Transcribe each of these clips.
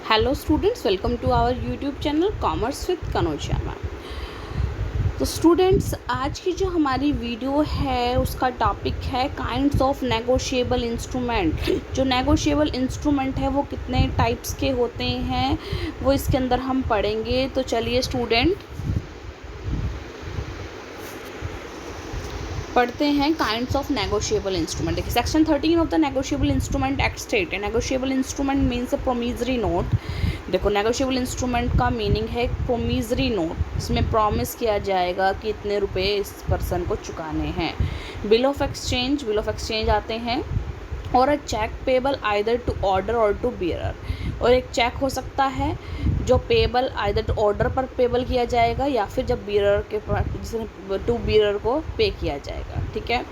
Hello students, welcome to our YouTube channel commerce with Kanojia ma'am. तो students, आज की जो हमारी वीडियो है उसका टॉपिक है काइंड्स ऑफ नेगोशिएबल इंस्ट्रूमेंट। जो नेगोशिएबल इंस्ट्रूमेंट है वो कितने टाइप्स के होते हैं वो इसके अंदर हम पढ़ेंगे। तो चलिए स्टूडेंट पढ़ते हैं काइंड्स ऑफ नेगोशिएबल इंस्ट्रूमेंट। देखिए section 13 of the negotiable instrument act state है negotiable instrument means a promissory note. देखो नेगोशिएबल इंस्ट्रूमेंट का मीनिंग है प्रोमिसरी नोट। इसमें प्रॉमिस किया जाएगा कि इतने रुपए इस पर्सन को चुकाने हैं। बिल ऑफ एक्सचेंज आते हैं और a cheque payable either to order और टू बियरर। और एक चेक हो सकता है जो पेबल आइदर टू ऑर्डर पर पेबल किया जाएगा या फिर जब बियरर के टू बियरर को पे किया जाएगा। ठीक है,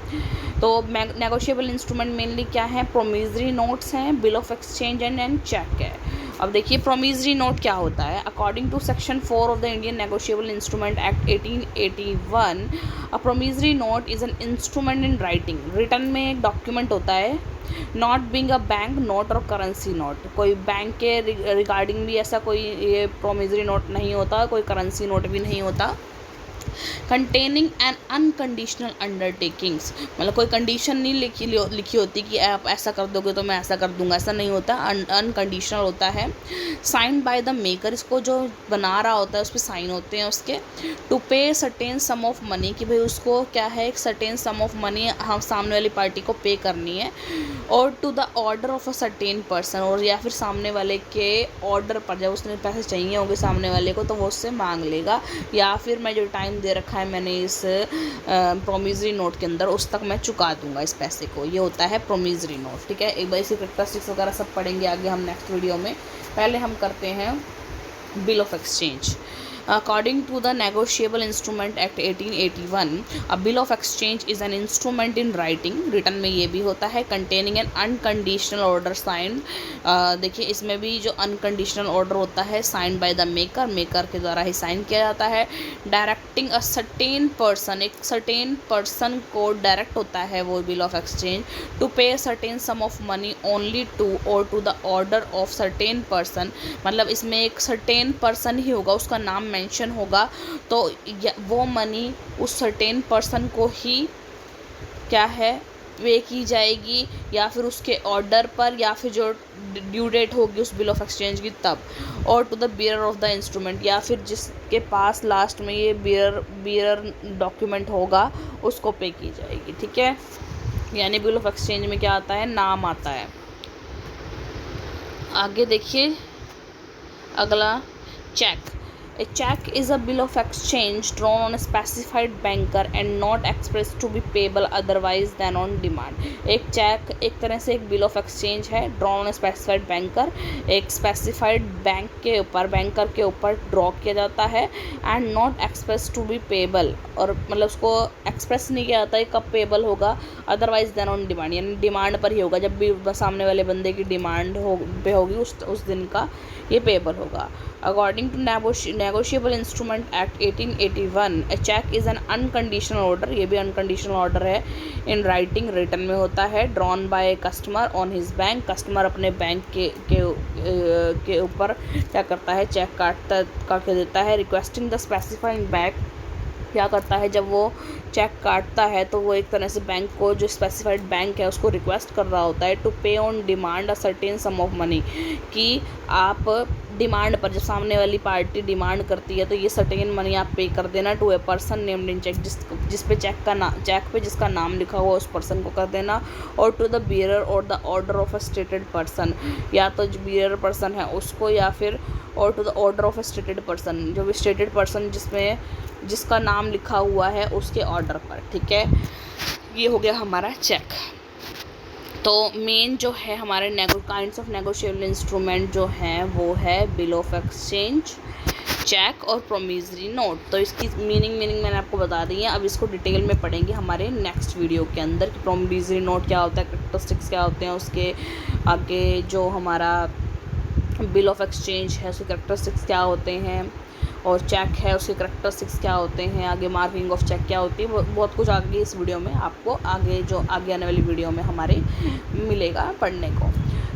तो नेगोशिएबल इंस्ट्रूमेंट मेनली क्या है? प्रोमिसरी नोट्स हैं, bill of exchange and cheque है। अब देखिए प्रोमिसरी नोट क्या होता है। According to section 4 of the Indian negotiable instrument act 1881, a promissory note is an instrument in writing. Written में एक डॉक्यूमेंट होता है, not being a bank note और करेंसी नोट। कोई बैंक के रिगार्डिंग भी ऐसा कोई ये प्रोमिसरी नोट नहीं होता, कोई करेंसी नोट भी नहीं होता। कंटेनिंग एन अनकंडीशनल अंडरटेकिंग्स, मतलब कोई कंडीशन नहीं लिखी होती कि आप ऐसा कर दोगे तो मैं ऐसा कर दूंगा, ऐसा नहीं होता, अनकंडीशनल होता है। साइंड बाय द मेकर, इसको जो बना रहा होता है उस पर साइन होते हैं उसके। टू पे सर्टेन सम ऑफ मनी, कि भाई उसको क्या है, एक सर्टेन सम ऑफ मनी हम सामने वाली पार्टी को पे करनी है। और to the order of a certain person, और या फिर सामने वाले के ऑर्डर पर, जब उसने पैसे चाहिए होंगे सामने वाले को तो वो उससे मांग लेगा, या फिर मैं जो टाइम दे रखा है मैंने इस प्रोमिसरी नोट के अंदर उस तक मैं चुका दूंगा इस पैसे को। ये होता है प्रोमिसरी नोट। ठीक है, एक बार इसी कैरेक्टरिस्टिक्स वगैरह सब पढ़ेंगे आगे हम नेक्स्ट वीडियो में। पहले हम करते हैं bill of exchange. According to the Negotiable Instrument Act 1881, a bill of exchange is an instrument in writing, written में ये भी होता है, containing an unconditional order signed। देखिए इसमें भी जो unconditional order होता है signed by the maker के द्वारा ही साइन किया जाता है। directing a certain person, एक certain person को direct होता है वो bill of exchange to pay a certain sum of money only to or to the order of certain person। मतलब इसमें एक certain person ही होगा, उसका नाम मेंशन होगा, तो वो मनी उस सर्टेन पर्सन को ही क्या है पे की जाएगी, या फिर उसके ऑर्डर पर, या फिर जो ड्यू डेट होगी उस बिल ऑफ एक्सचेंज की तब। और to the bearer of the instrument, या फिर जिसके पास लास्ट में ये बियरर डॉक्यूमेंट होगा उसको पे की जाएगी। ठीक है, यानी बिल ऑफ एक्सचेंज में क्या आता है, नाम आता है। आगे देखिए अगला, check. A check is a bill of exchange drawn on a specified banker and not expressed to be payable otherwise than on demand। एक चेक एक तरह से एक बिल ऑफ एक्सचेंज है, drawn on a specified banker, एक specified banker के ऊपर draw किया जाता है, and not expressed to be payable, और मतलब उसको एक्सप्रेस नहीं किया जाता है कब पेबल होगा, अदरवाइज देन ऑन डिमांड, यानी डिमांड पर ही होगा, जब भी सामने वाले बंदे की डिमांड पे होगी उस दिन का ये पेबल होगा। According to Negotiable Instrument Act 1881, a check is an unconditional order, ये भी unconditional order है, in writing, written में होता है, drawn by a customer on his bank, customer अपने बैंक के ऊपर क्या करता है, चेक काट के देता है। requesting the specified bank, क्या करता है जब वो चेक काटता है तो वो एक तरह से बैंक को, जो स्पेसिफाइड बैंक है उसको रिक्वेस्ट कर रहा होता है टू पे on demand a certain some of money, कि आप डिमांड पर, जब सामने वाली पार्टी डिमांड करती है तो ये सर्टेन मनी आप पे कर देना to a person named in cheque, जिस पे चेक पे जिसका नाम लिखा हुआ उस पर्सन को कर देना। और टू द बियरर और the order of a stated person, या तो जो बियरर पर्सन है उसको, या फिर और to the order of a stated person, जो भी स्टेटेड पर्सन जिसका नाम लिखा हुआ है उसके ऑर्डर पर। ठीक है, ये हो गया हमारा चेक। तो मेन जो है हमारे काइंड्स ऑफ नेगोशिएबल इंस्ट्रूमेंट जो हैं वो है बिल ऑफ एक्सचेंज, चेक और प्रोमिसरी नोट। तो इसकी मीनिंग मैंने आपको बता दी है। अब इसको डिटेल में पढ़ेंगे हमारे नेक्स्ट वीडियो के अंदर कि प्रोमिसरी नोट क्या होता है, कैरेक्टरिस्टिक्स क्या होते हैं उसके। आगे जो हमारा बिल ऑफ एक्सचेंज है उसके कैरेक्टरिस्टिक्स क्या होते हैं, और चेक है उसके करैक्टरिस्टिक्स क्या होते हैं, आगे मार्किंग ऑफ चेक क्या होती है, बहुत कुछ आगे इस वीडियो में आपको आगे आने वाली वीडियो में हमारे मिलेगा पढ़ने को।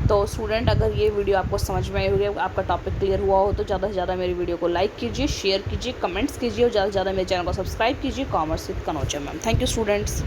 तो स्टूडेंट, अगर ये वीडियो आपको समझ में आई होगी, आपका टॉपिक क्लियर हुआ हो, तो ज़्यादा से ज़्यादा मेरी वीडियो को लाइक कीजिए, शेयर कीजिए, कमेंट्स कीजिए और ज़्यादा से ज़्यादा मेरे चैनल को सब्सक्राइब कीजिए, commerce with Kanauja ma'am. Thank you students.